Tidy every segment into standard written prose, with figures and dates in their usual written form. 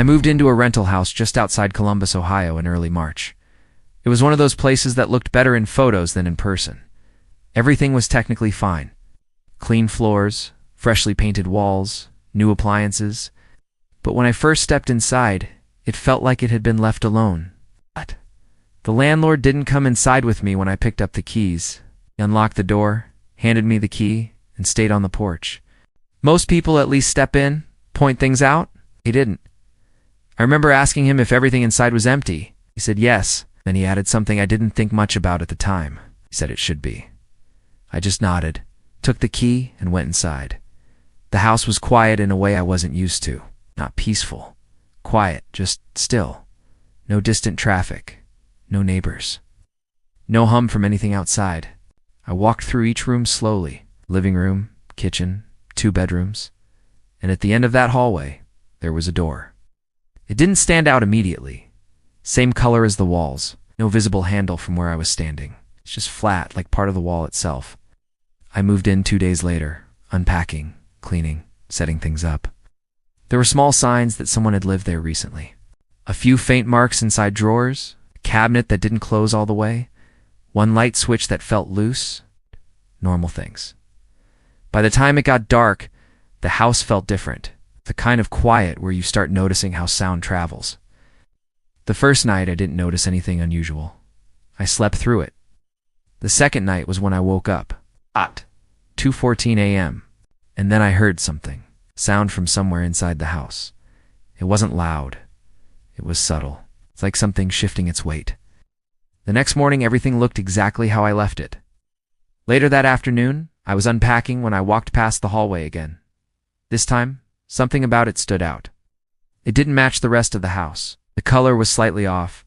I moved into a rental house just outside Columbus, Ohio in early March. It was one of those places that looked better in photos than in person. Everything was technically fine. Clean floors, freshly painted walls, new appliances. But when I first stepped inside, it felt like it had been left alone. But the landlord didn't come inside with me when I picked up the keys. He unlocked the door, handed me the key, and stayed on the porch. Most people at least step in, point things out. He didn't. I remember asking him if everything inside was empty. He said yes, then he added something I didn't think much about at the time. He said it should be. I just nodded, took the key, and went inside. The house was quiet in a way I wasn't used to. Not peaceful. Quiet, just still. No distant traffic. No neighbors. No hum from anything outside. I walked through each room slowly. Living room, kitchen, 2 bedrooms. And at the end of that hallway, there was a door. It didn't stand out immediately. Same color as the walls. No visible handle from where I was standing. It's just flat, like part of the wall itself. I moved in 2 days later, unpacking, cleaning, setting things up. There were small signs that someone had lived there recently. A few faint marks inside drawers, a cabinet that didn't close all the way, one light switch that felt loose. Normal things. By the time it got dark, the house felt different. The kind of quiet where you start noticing how sound travels. The first night I didn't notice anything unusual. I slept through it. The second night was when I woke up at 2:14 a.m. and then I heard something. Sound from somewhere inside the house. It wasn't loud. It was subtle. It's like something shifting its weight. The next morning, everything looked exactly how I left it. Later that afternoon, I was unpacking when I walked past the hallway again. This time, something about it stood out. It didn't match the rest of the house. The color was slightly off,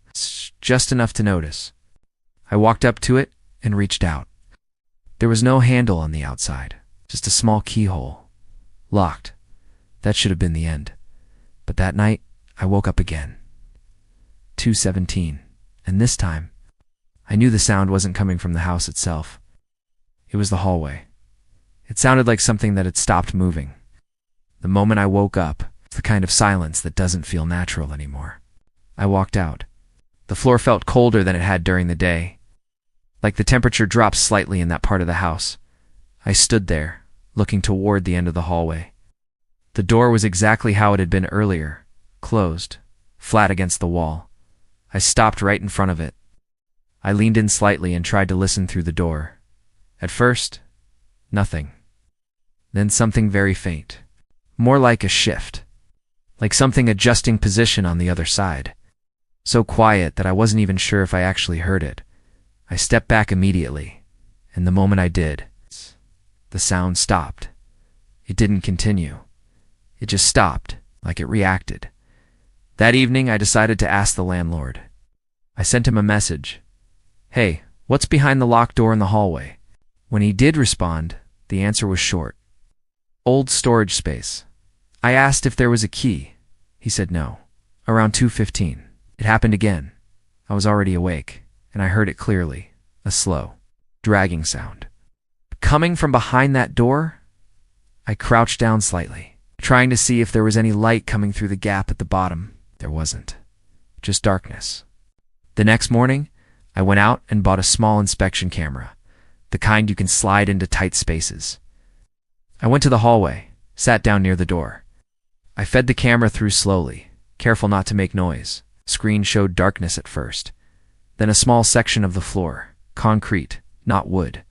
just enough to notice. I walked up to it and reached out. There was no handle on the outside, just a small keyhole. Locked. That should have been the end. But that night, I woke up again. 2:17, and this time, I knew the sound wasn't coming from the house itself. It was the hallway. It sounded like something that had stopped moving. The moment I woke up, it's the kind of silence that doesn't feel natural anymore. I walked out. The floor felt colder than it had during the day. Like the temperature dropped slightly in that part of the house. I stood there, looking toward the end of the hallway. The door was exactly how it had been earlier, closed, flat against the wall. I stopped right in front of it. I leaned in slightly and tried to listen through the door. At first, nothing. Then something very faint. More like a shift. Like something adjusting position on the other side. So quiet that I wasn't even sure if I actually heard it. I stepped back immediately, and the moment I did, the sound stopped. It didn't continue. It just stopped, like it reacted. That evening, I decided to ask the landlord. I sent him a message. Hey, what's behind the locked door in the hallway? When he did respond, the answer was short. Old storage space. I asked if there was a key. He said no. Around 2:15. It happened again. I was already awake, and I heard it clearly. A slow, dragging sound. Coming from behind that door, I crouched down slightly, trying to see if there was any light coming through the gap at the bottom. There wasn't. Just darkness. The next morning, I went out and bought a small inspection camera, the kind you can slide into tight spaces. I went to the hallway, sat down near the door. I fed the camera through slowly, careful not to make noise. Screen showed darkness at first. Then a small section of the floor, concrete, not wood.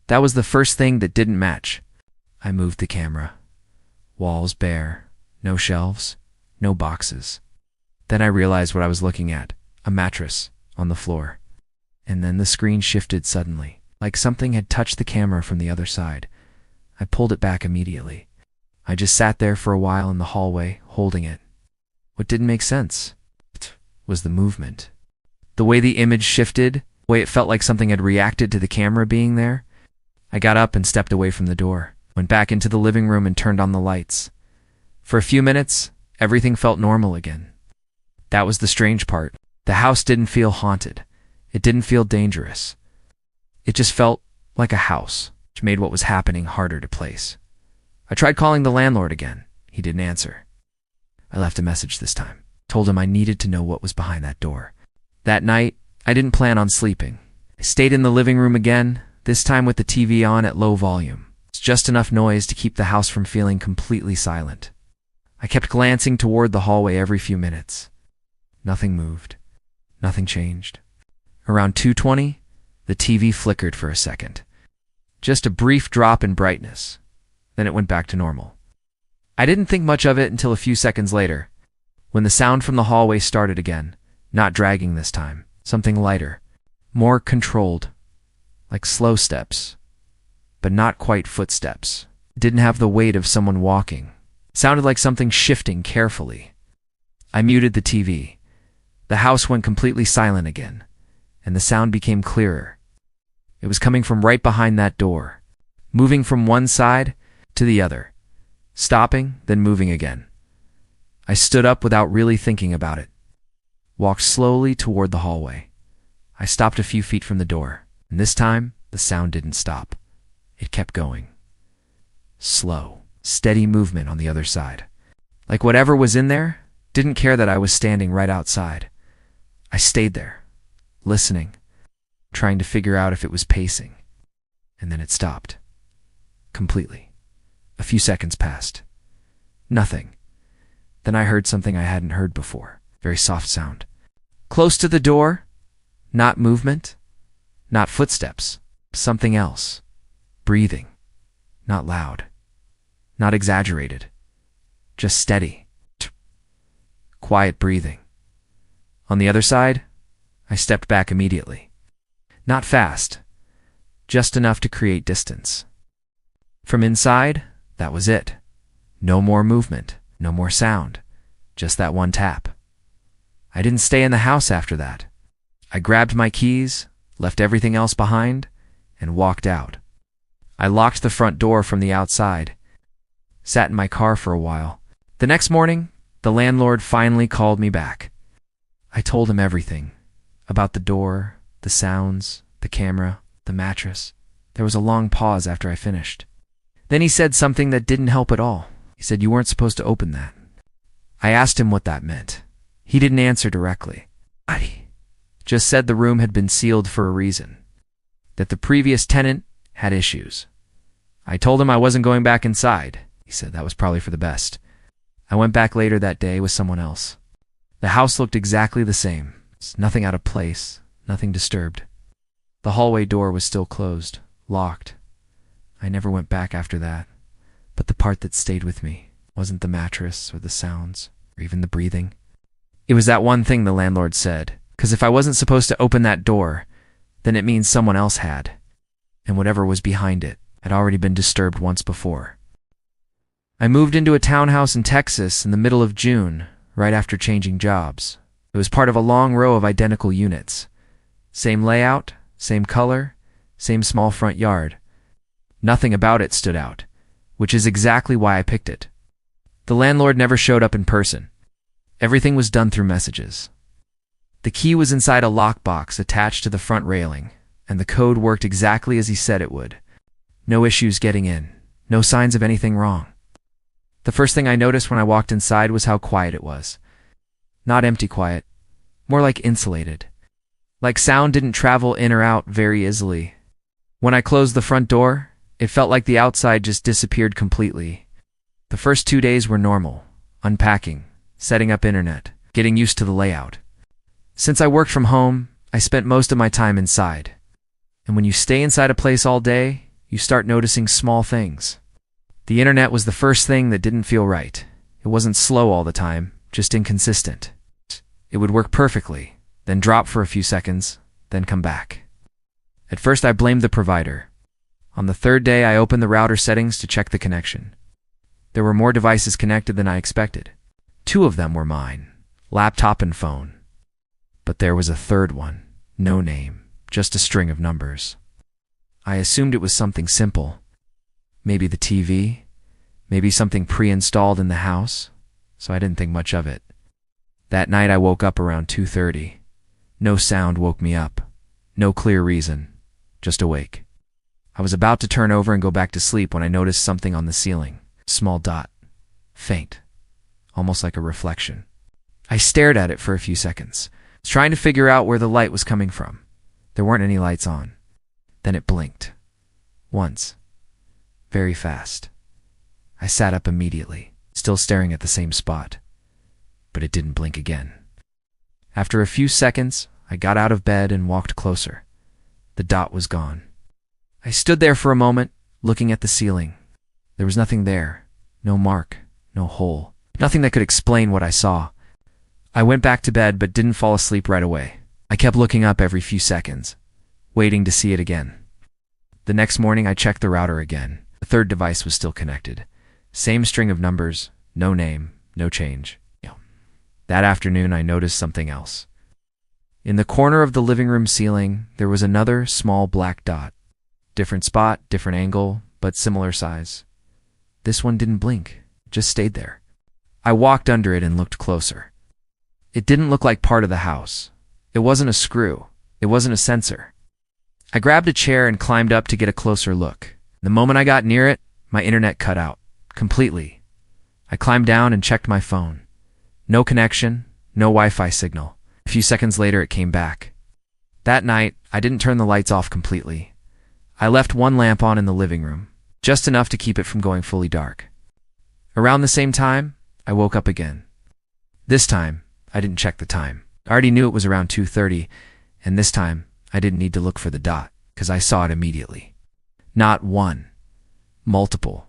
That was the first thing that didn't match. I moved the camera. Walls bare, no shelves, no boxes. Then I realized what I was looking at, a mattress on the floor. And then the screen shifted suddenly, like something had touched the camera from the other side. I pulled it back immediately. I just sat there for a while in the hallway, holding it. What didn't make sense was the movement. The way the image shifted, the way it felt like something had reacted to the camera being there. I got up and stepped away from the door, went back into the living room and turned on the lights. For a few minutes, everything felt normal again. That was the strange part. The house didn't feel haunted. It didn't feel dangerous. It just felt like a house, which made what was happening harder to place. I tried calling the landlord again. He didn't answer. I left a message this time. Told him I needed to know what was behind that door. That night, I didn't plan on sleeping. I stayed in the living room again, this time with the TV on at low volume. It's just enough noise to keep the house from feeling completely silent. I kept glancing toward the hallway every few minutes. Nothing moved. Nothing changed. Around 2:20, the TV flickered for a second. Just a brief drop in brightness. Then it went back to normal. I didn't think much of it until a few seconds later, when the sound from the hallway started again, not dragging this time, something lighter, more controlled, like slow steps, but not quite footsteps. It didn't have the weight of someone walking. It sounded like something shifting carefully. I muted the TV. The house went completely silent again, and the sound became clearer. It was coming from right behind that door, moving from one side to the other, stopping, then moving again. I stood up without really thinking about it, walked slowly toward the hallway. I stopped a few feet from the door, and this time, the sound didn't stop. It kept going. Slow, steady movement on the other side. Like whatever was in there didn't care that I was standing right outside. I stayed there, listening, trying to figure out if it was pacing. And then it stopped. Completely. A few seconds passed. Nothing. Then I heard something I hadn't heard before. Very soft sound. Close to the door. Not movement. Not footsteps. Something else. Breathing. Not loud. Not exaggerated. Just steady. Quiet breathing. On the other side, I stepped back immediately. Not fast. Just enough to create distance. From inside, that was it. No more movement. No more sound. Just that one tap. I didn't stay in the house after that. I grabbed my keys, left everything else behind, and walked out. I locked the front door from the outside, sat in my car for a while. The next morning, the landlord finally called me back. I told him everything. About the door, the sounds, the camera, the mattress. There was a long pause after I finished. Then he said something that didn't help at all. He said you weren't supposed to open that. I asked him what that meant. He didn't answer directly. I just said the room had been sealed for a reason, that the previous tenant had issues. I told him I wasn't going back inside. He said that was probably for the best. I went back later that day with someone else. The house looked exactly the same. Nothing out of place, nothing disturbed. The hallway door was still closed, locked. I never went back after that. But the part that stayed with me wasn't the mattress or the sounds or even the breathing. It was that one thing the landlord said, because if I wasn't supposed to open that door, then it means someone else had, and whatever was behind it had already been disturbed once before. I moved into a townhouse in Texas in the middle of June, right after changing jobs. It was part of a long row of identical units. Same layout, same color, same small front yard. Nothing about it stood out, which is exactly why I picked it. The landlord never showed up in person. Everything was done through messages. The key was inside a lockbox attached to the front railing, and the code worked exactly as he said it would. No issues getting in, no signs of anything wrong. The first thing I noticed when I walked inside was how quiet it was. Not empty quiet, more like insulated. Like sound didn't travel in or out very easily. When I closed the front door, it felt like the outside just disappeared completely. The first 2 days were normal, unpacking, setting up internet, getting used to the layout. Since I worked from home, I spent most of my time inside. And when you stay inside a place all day, you start noticing small things. The internet was the first thing that didn't feel right. It wasn't slow all the time, just inconsistent. It would work perfectly, then drop for a few seconds, then come back. At first I blamed the provider. On the third day I opened the router settings to check the connection. There were more devices connected than I expected. 2 of them were mine, laptop and phone. But there was a third one, no name, just a string of numbers. I assumed it was something simple. Maybe the TV, maybe something pre-installed in the house, so I didn't think much of it. That night I woke up around 2:30. No sound woke me up. No clear reason, just awake. I was about to turn over and go back to sleep when I noticed something on the ceiling. Small dot. Faint. almost like a reflection. I stared at it for a few seconds, trying to figure out where the light was coming from. There weren't any lights on. Then it blinked. Once. Very fast. I sat up immediately, still staring at the same spot. But it didn't blink again. After a few seconds, I got out of bed and walked closer. The dot was gone. I stood there for a moment, looking at the ceiling. There was nothing there. No mark, no hole. Nothing that could explain what I saw. I went back to bed but didn't fall asleep right away. I kept looking up every few seconds, waiting to see it again. The next morning I checked the router again. The third device was still connected. Same string of numbers, no name, no change. That afternoon I noticed something else. In the corner of the living room ceiling, there was another small black dot. Different spot, different angle, but similar size. This one didn't blink, just stayed there. I walked under it and looked closer. It didn't look like part of the house. It wasn't a screw. It wasn't a sensor. I grabbed a chair and climbed up to get a closer look. The moment I got near it, my internet cut out. Completely. I climbed down and checked my phone. No connection, no Wi-Fi signal. A few seconds later, it came back. That night, I didn't turn the lights off completely. I left one lamp on in the living room, just enough to keep it from going fully dark. Around the same time, I woke up again. This time, I didn't check the time. I already knew it was around 2:30, and this time, I didn't need to look for the dot, because I saw it immediately. Not one. Multiple.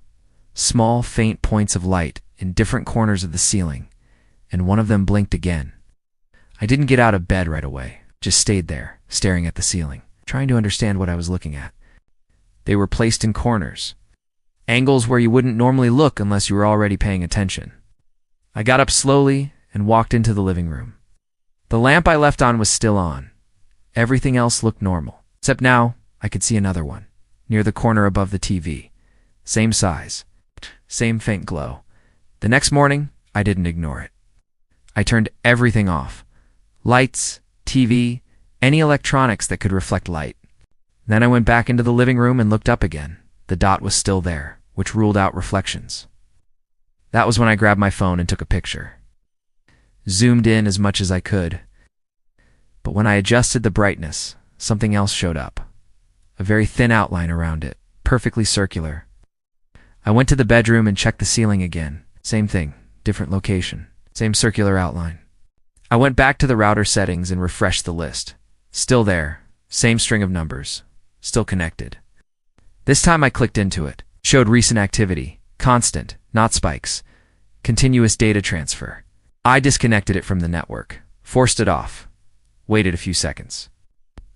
Small, faint points of light in different corners of the ceiling, and one of them blinked again. I didn't get out of bed right away, just stayed there, staring at the ceiling, trying to understand what I was looking at. They were placed in corners, angles where you wouldn't normally look unless you were already paying attention. I got up slowly and walked into the living room. The lamp I left on was still on. Everything else looked normal, except now I could see another one, near the corner above the TV. Same size, same faint glow. The next morning, I didn't ignore it. I turned everything off. Lights, TV, any electronics that could reflect light. Then I went back into the living room and looked up again. The dot was still there, which ruled out reflections. That was when I grabbed my phone and took a picture. Zoomed in as much as I could. But when I adjusted the brightness, something else showed up. A very thin outline around it, perfectly circular. I went to the bedroom and checked the ceiling again. Same thing, different location, same circular outline. I went back to the router settings and refreshed the list. Still there, same string of numbers, still connected. This time I clicked into it, showed recent activity, constant, not spikes, continuous data transfer. I disconnected it from the network, forced it off, waited a few seconds,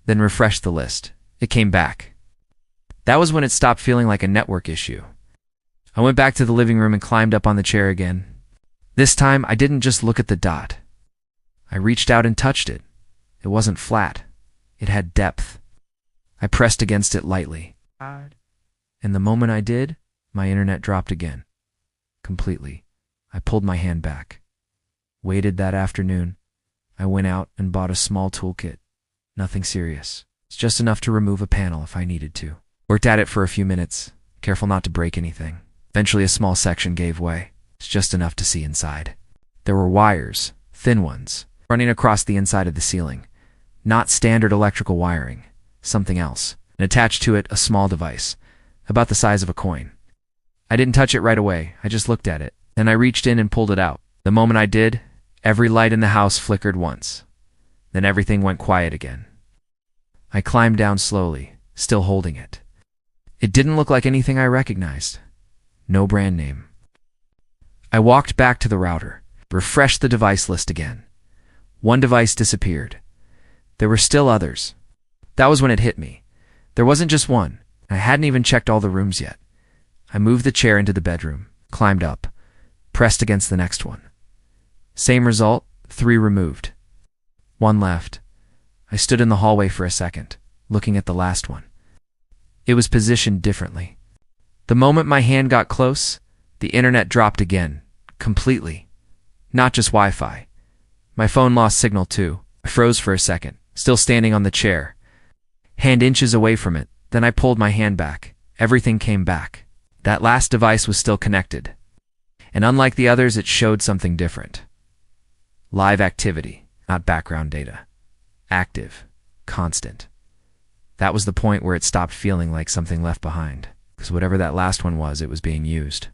then refreshed the list. It came back. That was when it stopped feeling like a network issue. I went back to the living room and climbed up on the chair again. This time, I didn't just look at the dot. I reached out and touched it. It wasn't flat. It had depth. I pressed against it lightly. And the moment I did, my internet dropped again. Completely. I pulled my hand back. Waited that afternoon. I went out and bought a small toolkit. Nothing serious. It's just enough to remove a panel if I needed to. Worked at it for a few minutes, careful not to break anything. Eventually a small section gave way. It's just enough to see inside. There were wires, thin ones, running across the inside of the ceiling. Not standard electrical wiring, something else. And attached to it a small device, about the size of a coin. I didn't touch it right away, I just looked at it. Then I reached in and pulled it out. The moment I did, every light in the house flickered once. Then everything went quiet again. I climbed down slowly, still holding it. It didn't look like anything I recognized. No brand name. I walked back to the router, refreshed the device list again. One device disappeared. There were still others. That was when it hit me. There wasn't just one. I hadn't even checked all the rooms yet. I moved the chair into the bedroom, climbed up, pressed against the next one. Same result, 3 removed. 1 left. I stood in the hallway for a second, looking at the last one. It was positioned differently. The moment my hand got close, the internet dropped again, completely. Not just Wi-Fi. My phone lost signal too. I froze for a second, still standing on the chair. Hand inches away from it, then I pulled my hand back. Everything came back. That last device was still connected. And unlike the others, it showed something different. Live activity, not background data. Active, constant. That was the point where it stopped feeling like something left behind, because whatever that last one was, it was being used.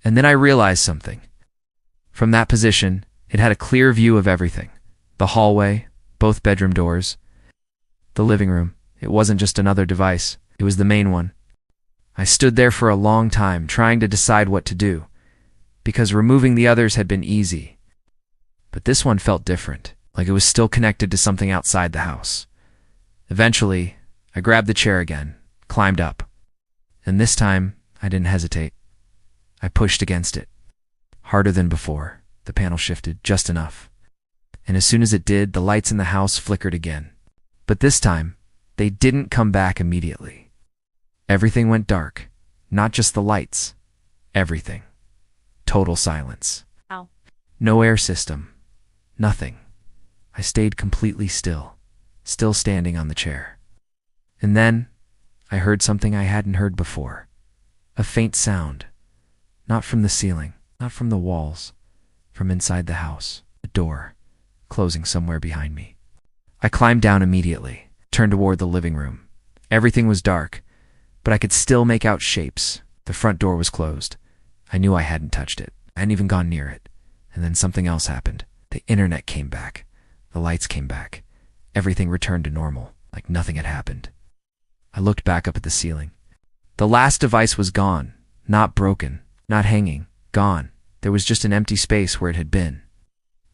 And then I realized something. From that position, it had a clear view of everything. The hallway, both bedroom doors, the living room. It wasn't just another device. It was the main one. I stood there for a long time, trying to decide what to do, because removing the others had been easy. But this one felt different, like it was still connected to something outside the house. Eventually, I grabbed the chair again, climbed up, and this time, I didn't hesitate. I pushed against it. Harder than before. The panel shifted just enough. And as soon as it did, the lights in the house flickered again. But this time, they didn't come back immediately. Everything went dark. Not just the lights. Everything. Total silence. Ow. No air system. Nothing. I stayed completely still standing on the chair. And then, I heard something I hadn't heard before. A faint sound. Not from the ceiling, not from the walls, from inside the house. A door, closing somewhere behind me. I climbed down immediately, turned toward the living room. Everything was dark, but I could still make out shapes. The front door was closed. I knew I hadn't touched it. I hadn't even gone near it. And then something else happened. The internet came back. The lights came back. Everything returned to normal, like nothing had happened. I looked back up at the ceiling. The last device was gone, not broken, not hanging, gone. There was just an empty space where it had been.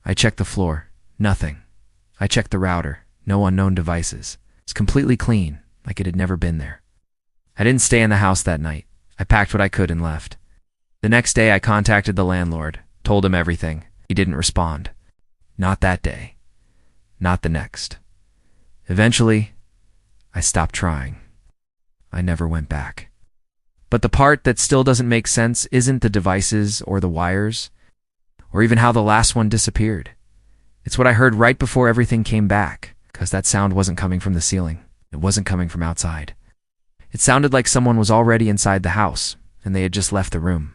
I checked the floor. Nothing. I checked the router. No unknown devices. It's completely clean, like it had never been there. I didn't stay in the house that night. I packed what I could and left. The next day I contacted the landlord, told him everything. He didn't respond. Not that day. Not the next. Eventually, I stopped trying. I never went back. But the part that still doesn't make sense isn't the devices or the wires, or even how the last one disappeared. It's what I heard right before everything came back, because that sound wasn't coming from the ceiling. It wasn't coming from outside. It sounded like someone was already inside the house, and they had just left the room.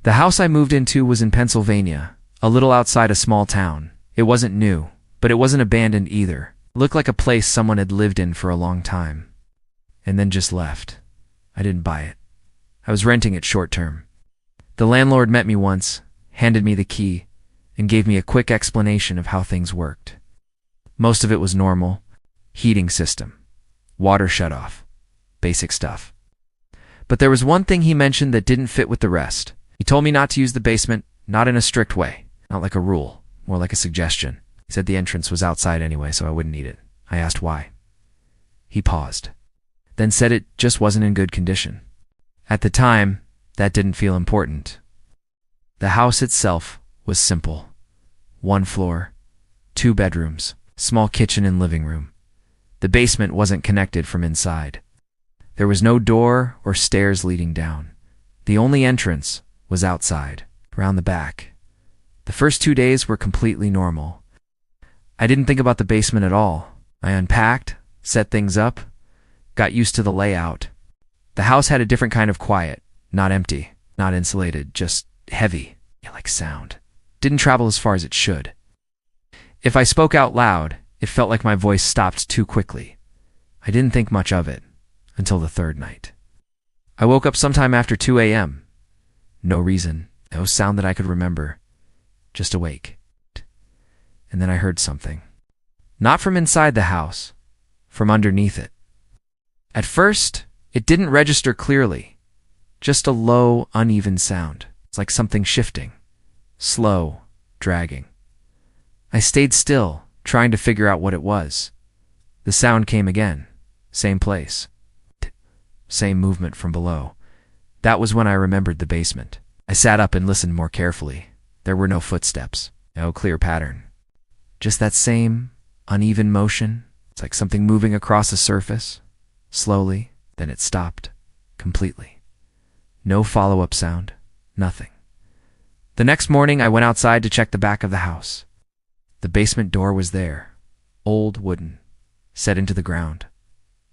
The house I moved into was in Pennsylvania, a little outside a small town. It wasn't new, but it wasn't abandoned either. It looked like a place someone had lived in for a long time, and then just left. I didn't buy it. I was renting it short-term. The landlord met me once, handed me the key, and gave me a quick explanation of how things worked. Most of it was normal. Heating system. Water shut-off. Basic stuff. But there was one thing he mentioned that didn't fit with the rest. He told me not to use the basement, not in a strict way, not like a rule, more like a suggestion. He said the entrance was outside anyway, so I wouldn't need it. I asked why. He paused, then said it just wasn't in good condition. At the time, that didn't feel important. The house itself was simple. 1 floor, 2 bedrooms, small kitchen and living room. The basement wasn't connected from inside. There was no door or stairs leading down. The only entrance was outside, around the back. The first 2 days were completely normal. I didn't think about the basement at all. I unpacked, set things up, got used to the layout. The house had a different kind of quiet, not empty, not insulated, just heavy, like sound. Didn't travel as far as it should. If I spoke out loud, it felt like my voice stopped too quickly. I didn't think much of it until the 3rd night. I woke up sometime after 2 a.m. No reason, no sound that I could remember, just awake. And then I heard something. Not from inside the house, from underneath it. At first, it didn't register clearly, just a low, uneven sound. It's like something shifting, slow, dragging. I stayed still, trying to figure out what it was. The sound came again, same place, same movement from below. That was when I remembered the basement. I sat up and listened more carefully. There were no footsteps, no clear pattern. Just that same, uneven motion. It's like something moving across a surface, slowly. Then it stopped, completely. No follow-up sound, nothing. The next morning, I went outside to check the back of the house. The basement door was there, old wooden, set into the ground.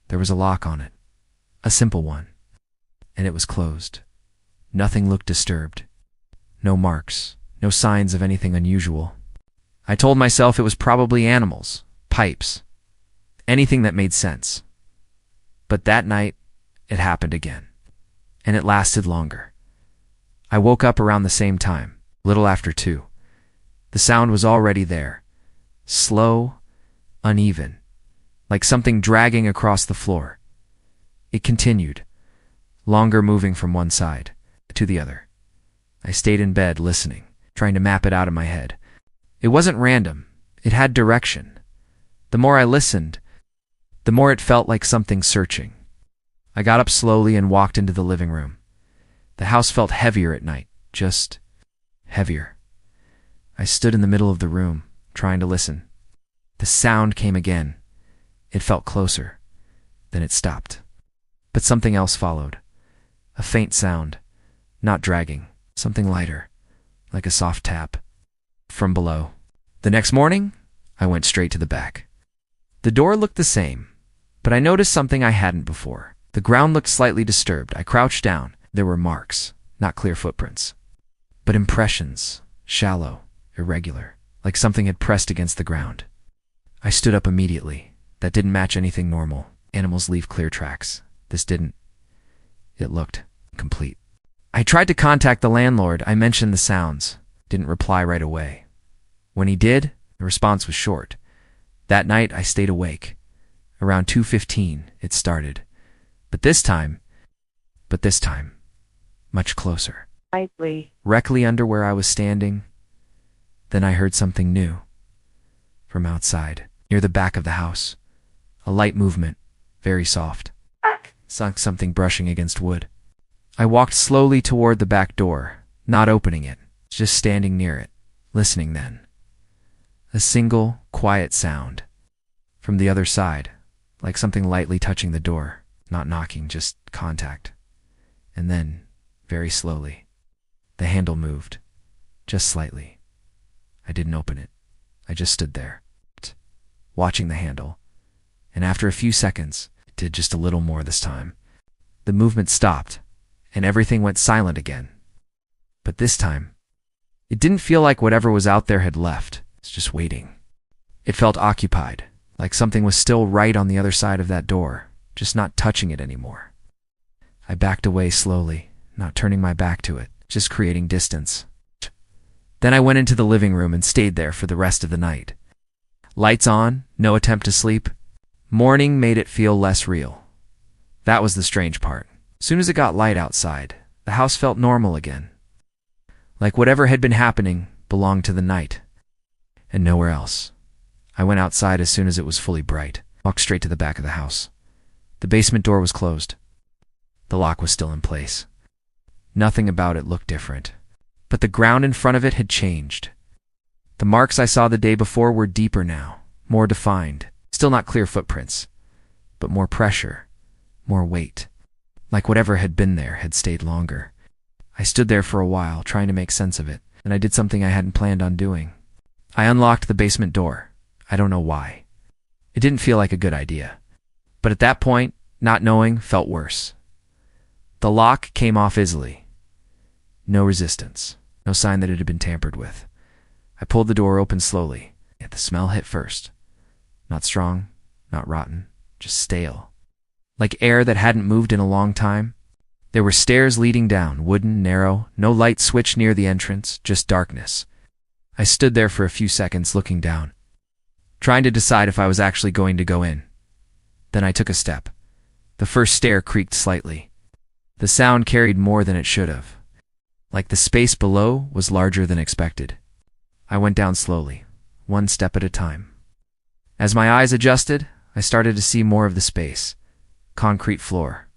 There was a lock on it, a simple one, and it was closed. Nothing looked disturbed. no marks, no signs of anything unusual. I told myself it was probably animals, pipes, anything that made sense. But that night, it happened again. And it lasted longer. I woke up around the same time, little after 2. The sound was already there. Slow, uneven, like something dragging across the floor. It continued, longer, moving from one side to the other. I stayed in bed listening, trying to map it out in my head. It wasn't random. It had direction. The more I listened, the more it felt like something searching. I got up slowly and walked into the living room. The house felt heavier at night, just heavier. I stood in the middle of the room, trying to listen. The sound came again. It felt closer. Then it stopped. But something else followed. A faint sound, not dragging, something lighter, like a soft tap, from below. The next morning, I went straight to the back. The door looked the same, but I noticed something I hadn't before. The ground looked slightly disturbed. I crouched down. There were marks, not clear footprints, but impressions, shallow, irregular, like something had pressed against the ground. I stood up immediately. That didn't match anything normal. Animals leave clear tracks. This didn't. It looked complete. I tried to contact the landlord. I mentioned the sounds. Didn't reply right away. When he did, the response was short. That night, I stayed awake. Around 2:15, it started. But this time, much closer. Directly under where I was standing. Then I heard something new. From outside, near the back of the house. A light movement, very soft. Something brushing against wood. I walked slowly toward the back door, not opening it, just standing near it, listening then. A single, quiet sound. From the other side, like something lightly touching the door, not knocking, just contact. And then, very slowly, the handle moved, just slightly. I didn't open it. I just stood there, watching the handle. And after a few seconds, it did just a little more this time. The movement stopped, and everything went silent again. But this time, it didn't feel like whatever was out there had left. It's just waiting. It felt occupied, like something was still right on the other side of that door, just not touching it anymore. I backed away slowly, not turning my back to it, just creating distance. Then I went into the living room and stayed there for the rest of the night. Lights on, no attempt to sleep. Morning made it feel less real. That was the strange part. As soon as it got light outside, the house felt normal again. Like whatever had been happening belonged to the night, and nowhere else. I went outside as soon as it was fully bright, walked straight to the back of the house. The basement door was closed. The lock was still in place. Nothing about it looked different, but the ground in front of it had changed. The marks I saw the day before were deeper now, more defined, still not clear footprints, but more pressure, more weight. Like whatever had been there had stayed longer. I stood there for a while, trying to make sense of it, and I did something I hadn't planned on doing. I unlocked the basement door. I don't know why. It didn't feel like a good idea. But at that point, not knowing felt worse. The lock came off easily. No resistance, no sign that it had been tampered with. I pulled the door open slowly, yet the smell hit first. Not strong, not rotten, just stale. Like air that hadn't moved in a long time. There were stairs leading down, wooden, narrow, no light switch near the entrance, just darkness. I stood there for a few seconds looking down, trying to decide if I was actually going to go in. Then I took a step. The first stair creaked slightly. The sound carried more than it should have. Like the space below was larger than expected. I went down slowly, one step at a time. As my eyes adjusted, I started to see more of the space. Concrete floor,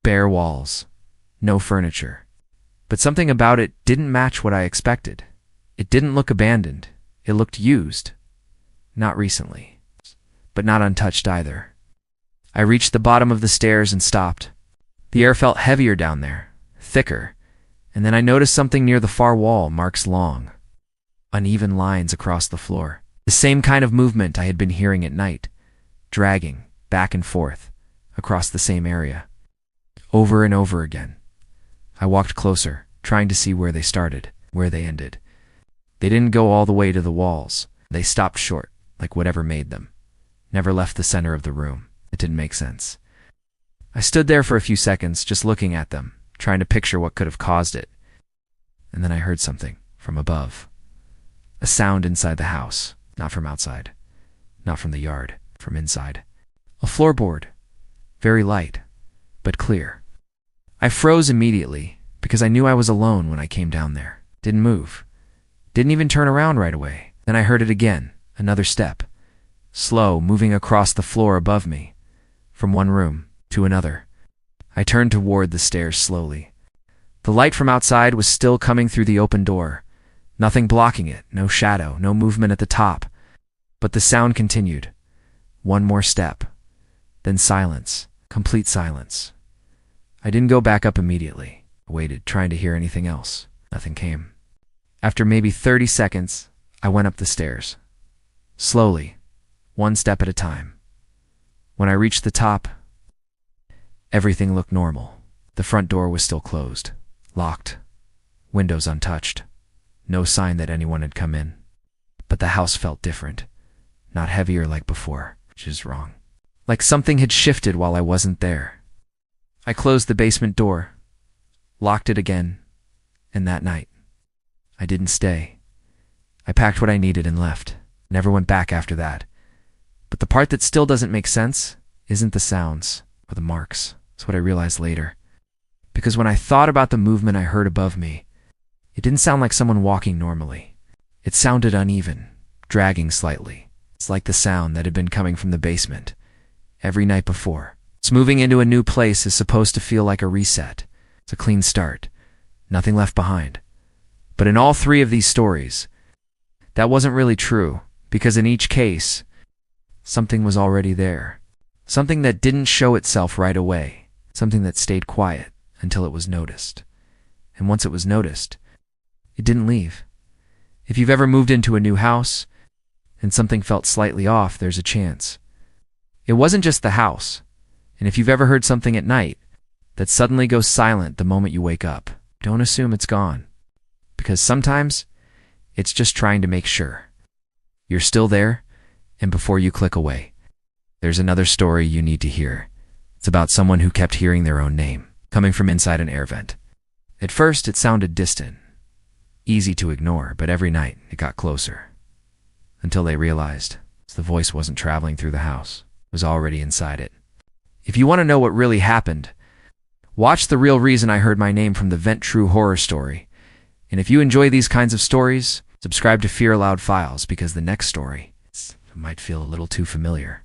bare walls, no furniture. But something about it didn't match what I expected. It didn't look abandoned. It looked used. Not recently, but not untouched either. I reached the bottom of the stairs and stopped. The air felt heavier down there, thicker, and then I noticed something near the far wall, marks long, uneven lines across the floor. The same kind of movement I had been hearing at night, dragging back and forth across the same area, over and over again. I walked closer, trying to see where they started. where they ended. They didn't go all the way to the walls. They stopped short, like whatever made them. Never left the center of the room. It didn't make sense. I stood there for a few seconds, just looking at them, trying to picture what could have caused it. And then I heard something from above. A sound inside the house, not from outside, not from the yard, from inside. A floorboard, very light, but clear. I froze immediately because I knew I was alone when I came down there. Didn't move. Didn't even turn around right away. Then I heard it again, another step. Slow, moving across the floor above me, from one room to another. I turned toward the stairs slowly. The light from outside was still coming through the open door. Nothing blocking it, no shadow, no movement at the top. But the sound continued. One more step. Then silence, complete silence. I didn't go back up immediately. I waited, trying to hear anything else. Nothing came. After maybe 30 seconds, I went up the stairs. Slowly, one step at a time. When I reached the top, everything looked normal. The front door was still closed, locked, windows untouched. No sign that anyone had come in. But the house felt different, not heavier like before, which is wrong. Like something had shifted while I wasn't there. I closed the basement door, locked it again, and that night, I didn't stay. I packed what I needed and left. Never went back after that. But the part that still doesn't make sense isn't the sounds or the marks. It's what I realized later. Because when I thought about the movement I heard above me, it didn't sound like someone walking normally. It sounded uneven, dragging slightly. It's like the sound that had been coming from the basement every night before. It's moving into a new place is supposed to feel like a reset. It's a clean start. Nothing left behind. But in all three of these stories, that wasn't really true, because in each case, something was already there. Something that didn't show itself right away. Something that stayed quiet until it was noticed. And once it was noticed, it didn't leave. If you've ever moved into a new house and something felt slightly off, there's a chance. It wasn't just the house. And if you've ever heard something at night that suddenly goes silent the moment you wake up, don't assume it's gone. Because sometimes it's just trying to make sure you're still there, and before you click away. There's another story you need to hear. It's about someone who kept hearing their own name, coming from inside an air vent. At first, it sounded distant, easy to ignore, but every night it got closer. Until they realized the voice wasn't traveling through the house, it was already inside it. If you want to know what really happened, watch The Real Reason I Heard My Name from the Vent True Horror Story. And if you enjoy these kinds of stories, subscribe to Fear Aloud Files, because the next story might feel a little too familiar.